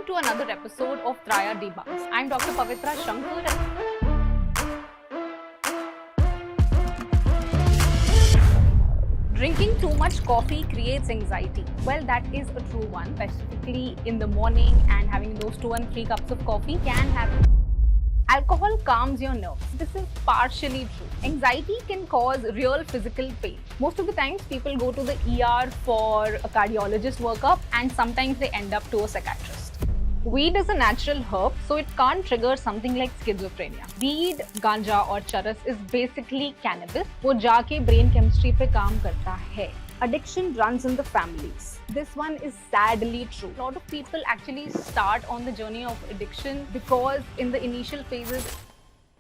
to another episode of Traya Debunks. I'm Dr. Pavitra Shankar. Drinking too much coffee creates anxiety. Well, that is a true one, specifically in the morning, and having those 2 and 3 cups of coffee can have. Alcohol calms your nerves. This is partially true. Anxiety can cause real physical pain. Most of the times people go to the ER for a cardiologist workup, and sometimes they end up to a psychiatrist. Weed is a natural herb, so it can't trigger something like schizophrenia. Weed, ganja or charas is basically cannabis. वो जाके brain chemistry पे काम करता है. Addiction runs in the families. This one is sadly true. A lot of people actually start on the journey of addiction because in the initial phases,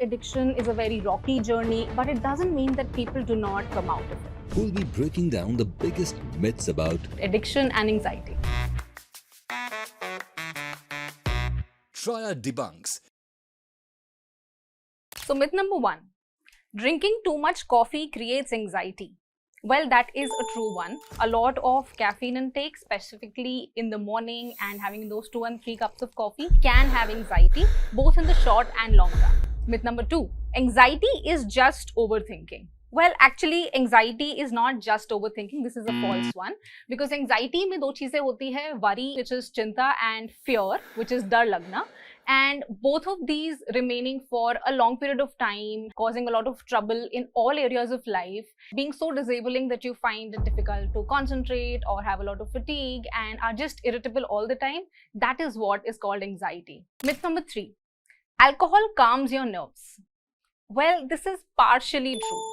addiction is a very rocky journey, but it doesn't mean that people do not come out of it. We'll be breaking down the biggest myths about addiction and anxiety. Traya Debunks. So myth number 1, drinking too much coffee creates anxiety. Well, that is a true one. A lot of caffeine intake, specifically in the morning and having those 2 and 3 cups of coffee, can have anxiety, both in the short and long run. Myth number 2, anxiety is just overthinking. Well, actually, anxiety is not just overthinking. This is a false one, because anxiety में दो चीजें होती है, worry, which is चिंता, and fear, which is डर लगना. And both of these remaining for a long period of time, causing a lot of trouble in all areas of life, being so disabling that you find it difficult to concentrate or have a lot of fatigue and are just irritable all the time, that is what is called anxiety. Myth number 3, alcohol calms your nerves. Well, this is partially true,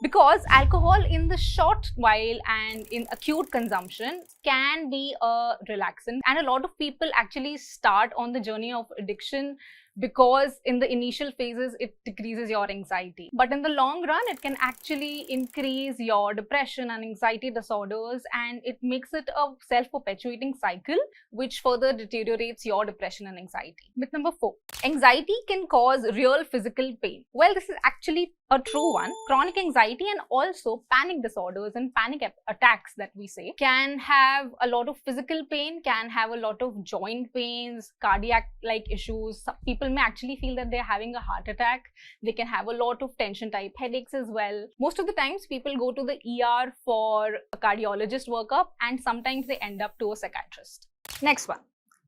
because alcohol in the short while and in acute consumption can be a relaxant, and a lot of people actually start on the journey of addiction because in the initial phases it decreases your anxiety, but in the long run it can actually increase your depression and anxiety disorders, and it makes it a self-perpetuating cycle which further deteriorates your depression and anxiety. Myth number 4, anxiety can cause real physical pain. Well, this is actually a true one. Chronic anxiety and also panic disorders and panic attacks that we say can have a lot of physical pain, can have a lot of joint pains, cardiac-like issues. Some people may actually feel that they're having a heart attack. They can have a lot of tension-type headaches as well. Most of the times people go to the ER for a cardiologist workup, and sometimes they end up to a psychiatrist. Next one,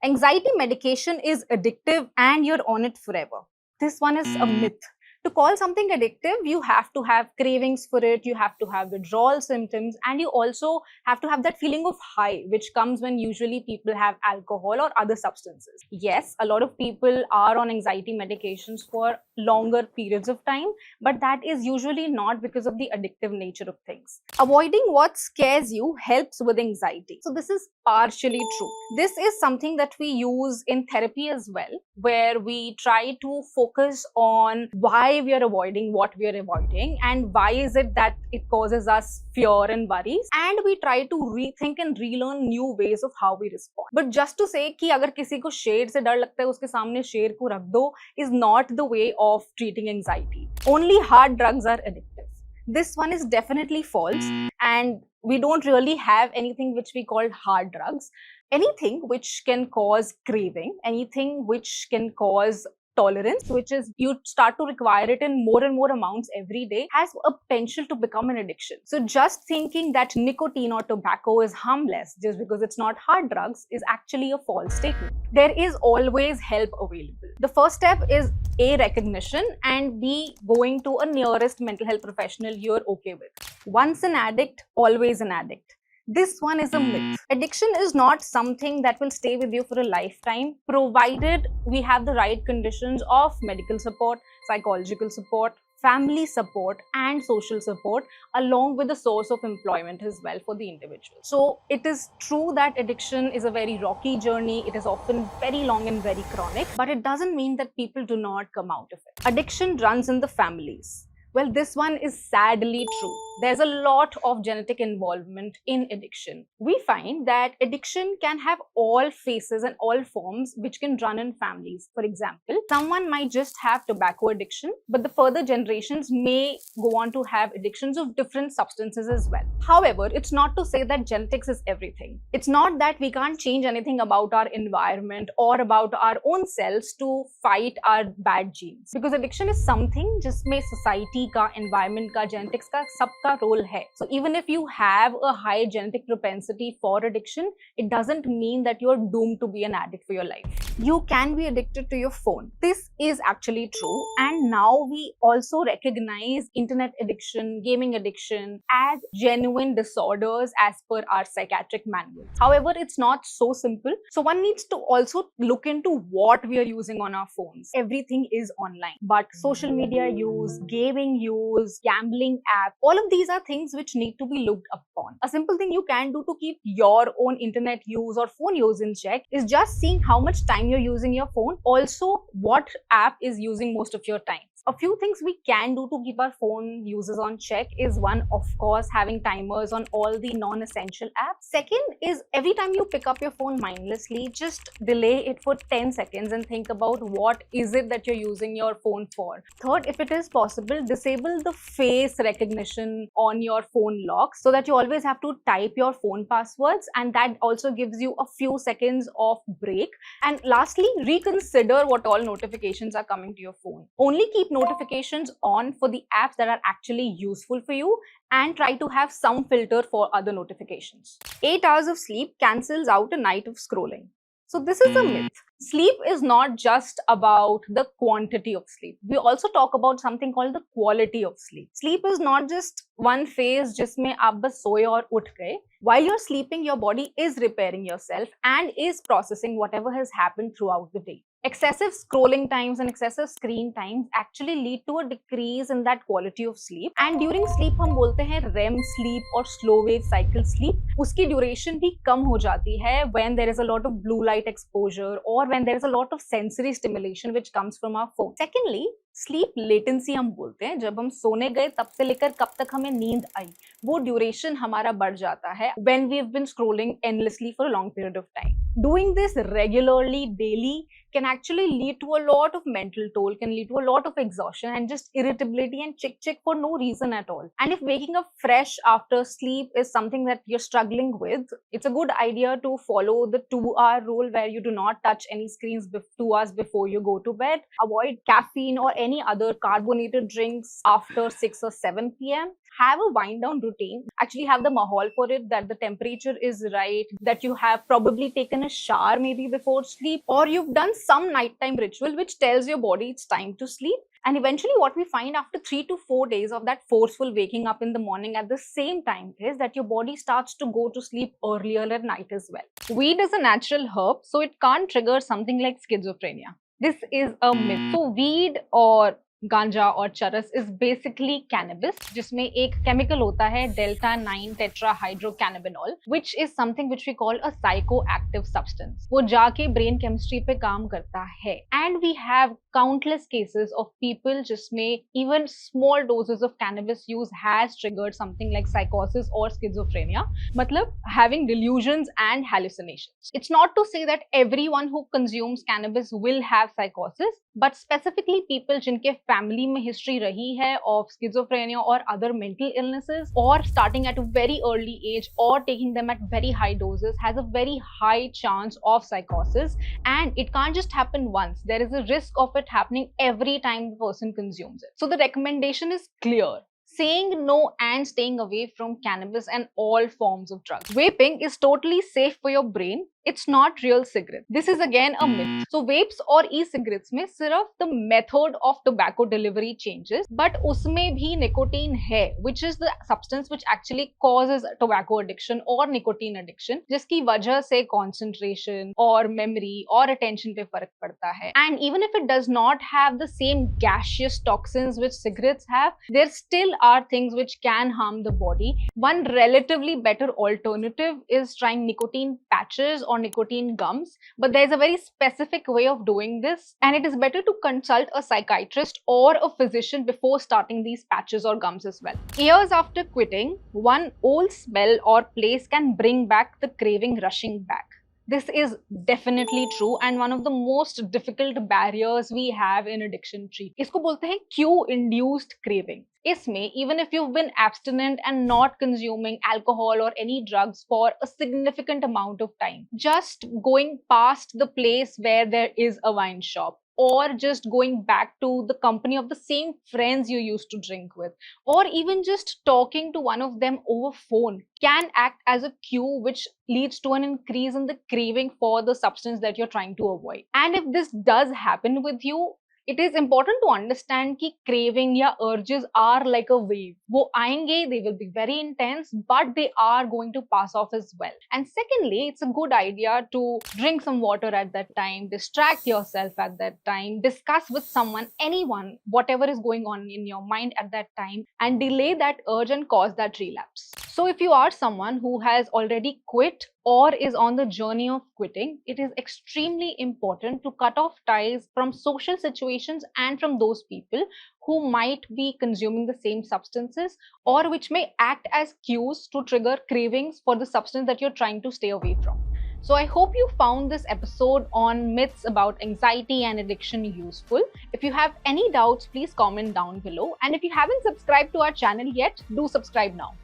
anxiety medication is addictive and you're on it forever. This one is a myth. To call something addictive, you have to have cravings for it, you have to have withdrawal symptoms, and you also have to have that feeling of high, which comes when usually people have alcohol or other substances. Yes, a lot of people are on anxiety medications for longer periods of time, but that is usually not because of the addictive nature of things. Avoiding what scares you helps with anxiety. So this is partially true. This is something that we use in therapy as well, where we try to focus on why we are avoiding what we are avoiding and why is it that it causes us fear and worries, and we try to rethink and relearn new ways of how we respond. But just to say कि अगर किसी को शेर से डर लगता है उसके सामने शेर को रख दो is not the way of treating anxiety. Only hard drugs are addictive. This one is definitely false, and we don't really have anything which we call hard drugs. Anything which can cause craving, anything which can cause tolerance, which is you start to require it in more and more amounts every day, has a potential to become an addiction. So just thinking that nicotine or tobacco is harmless just because it's not hard drugs is actually a false statement. There is always help available. The first step is A, recognition, and B, going to a nearest mental health professional you're okay with. Once an addict, always an addict. This one is a myth. Addiction is not something that will stay with you for a lifetime, provided we have the right conditions of medical support, psychological support, family support, and social support, along with the source of employment as well for the individual. So it is true that addiction is a very rocky journey. It is often very long and very chronic, but it doesn't mean that people do not come out of it. Addiction runs in the families. Well, this one is sadly true. There's a lot of genetic involvement in addiction. We find that addiction can have all faces and all forms which can run in families. For example, someone might just have tobacco addiction, but the further generations may go on to have addictions of different substances as well. However, it's not to say that genetics is everything. It's not that we can't change anything about our environment or about our own cells to fight our bad genes. Because addiction is something जिसमें society का, environment का, genetics का सबका role है. So even if you have a high genetic propensity for addiction, it doesn't mean that you're doomed to be an addict for your life. You can be addicted to your phone. This is actually true, and now we also recognize internet addiction, gaming addiction as genuine disorders as per our psychiatric manual. However, it's not so simple. So one needs to also look into what we are using on our phones. Everything is online, but social media use, gaming use, gambling app, all of these are things which need to be looked upon. A simple thing you can do to keep your own internet use or phone use in check is just seeing how much time you're using your phone. Also, what app is using most of your time. A few things we can do to keep our phone uses on check is one, of course, having timers on all the non-essential apps. Second is every time you pick up your phone mindlessly, just delay it for 10 seconds and think about what is it that you're using your phone for. Third, if it is possible, disable the face recognition on your phone lock so that you always have to type your phone passwords, and that also gives you a few seconds of break. And lastly, reconsider what all notifications are coming to your phone. Only keep notifications on for the apps that are actually useful for you, and try to have some filter for other notifications. 8 hours of sleep cancels out a night of scrolling. So this is a myth. Sleep is not just about the quantity of sleep. We also talk about something called the quality of sleep. Sleep is not just one phase जिसमें आप बस सोए और उठ गए. While you're sleeping, your body is repairing yourself and is processing whatever has happened throughout the day. Excessive scrolling times and excessive screen times actually lead to a decrease in that quality of sleep. And during sleep हम बोलते हैं REM sleep और slow wave cycle sleep. उसकी duration भी कम हो जाती है when there is a lot of blue light exposure or when there is a lot of sensory stimulation which comes from our phone. Secondly, sleep latency हम बोलते हैं. जब हम सोने गए तब से लेकर कब तक हमें नींद आई, वो ड्यूरेशन हमारा बढ़ जाता है when we have been scrolling endlessly for a long period of time. Doing this regularly, daily, can actually lead to a lot of mental toll, can lead to a lot of exhaustion and just irritability and chick for no reason at all. And if waking up fresh after sleep is something that you're struggling with, it's a good idea to follow the 2-hour rule where you do not touch any screens 2 hours before you go to bed. Avoid caffeine or any other carbonated drinks after 6 or 7 p.m. Have a wind down routine. Actually have the mahal for it, that the temperature is right, that you have probably taken a shower maybe before sleep, or you've done some nighttime ritual which tells your body it's time to sleep. And eventually what we find after 3 to 4 days of that forceful waking up in the morning at the same time is that your body starts to go to sleep earlier at night as well. Weed is a natural herb, so it can't trigger something like schizophrenia. This is a myth. So weed or गांजा और चरस is basically cannabis, जिसमें एक chemical होता है delta 9 tetrahydrocannabinol, which is something which we call a psychoactive substance. वो जाके brain chemistry पे काम करता है. And we have countless cases of people जिसमें even small doses of cannabis use has triggered something like साइकोसिस और स्किजोफ्रेनिया, मतलब having delusions and hallucinations. It's not to say that everyone who consumes cannabis will have साइकोसिस, but specifically people जिनके family में history रही है of schizophrenia और other mental illnesses, और starting at a very early age और taking them at very high doses, has a very high chance of साइकोसिस. And it can't just happen once, there is a risk of it happening every time the person consumes it. So the recommendation is clear. Saying no and staying away from cannabis and all forms of drugs. Vaping is totally safe for your brain. It's not real cigarette. This is again a myth. So vapes और e-cigarettes में सिर्फ the method of tobacco delivery changes, but उसमें भी nicotine है, which is the substance which actually causes tobacco addiction or nicotine addiction, जिसकी वजह से concentration और memory और attention पे फर्क पड़ता है. And even if it does not have the same gaseous toxins which cigarettes have, there still are things which can harm the body. One relatively better alternative is trying nicotine patches or or nicotine gums, but there's a very specific way of doing this, and it is better to consult a psychiatrist or a physician before starting these patches or gums as well. Years after quitting, one old smell or place can bring back the craving rushing back. This is definitely true and one of the most difficult barriers we have in addiction treatment. इसको बोलते हैं cue induced craving. इसमें even if you've been abstinent and not consuming alcohol or any drugs for a significant amount of time, just going past the place where there is a wine shop, or just going back to the company of the same friends you used to drink with, or even just talking to one of them over phone can act as a cue which leads to an increase in the craving for the substance that you're trying to avoid. And if this does happen with you, it is important to understand कि craving या urges are like a wave. वो आएंगे, they will be very intense, but they are going to pass off as well. And secondly, it's a good idea to drink some water at that time, distract yourself at that time, discuss with someone, anyone, whatever is going on in your mind at that time, and delay that urge and cause that relapse. So if you are someone who has already quit or is on the journey of quitting, it is extremely important to cut off ties from social situations and from those people who might be consuming the same substances or which may act as cues to trigger cravings for the substance that you're trying to stay away from. So I hope you found this episode on myths about anxiety and addiction useful. If you have any doubts, please comment down below. And if you haven't subscribed to our channel yet, do subscribe now.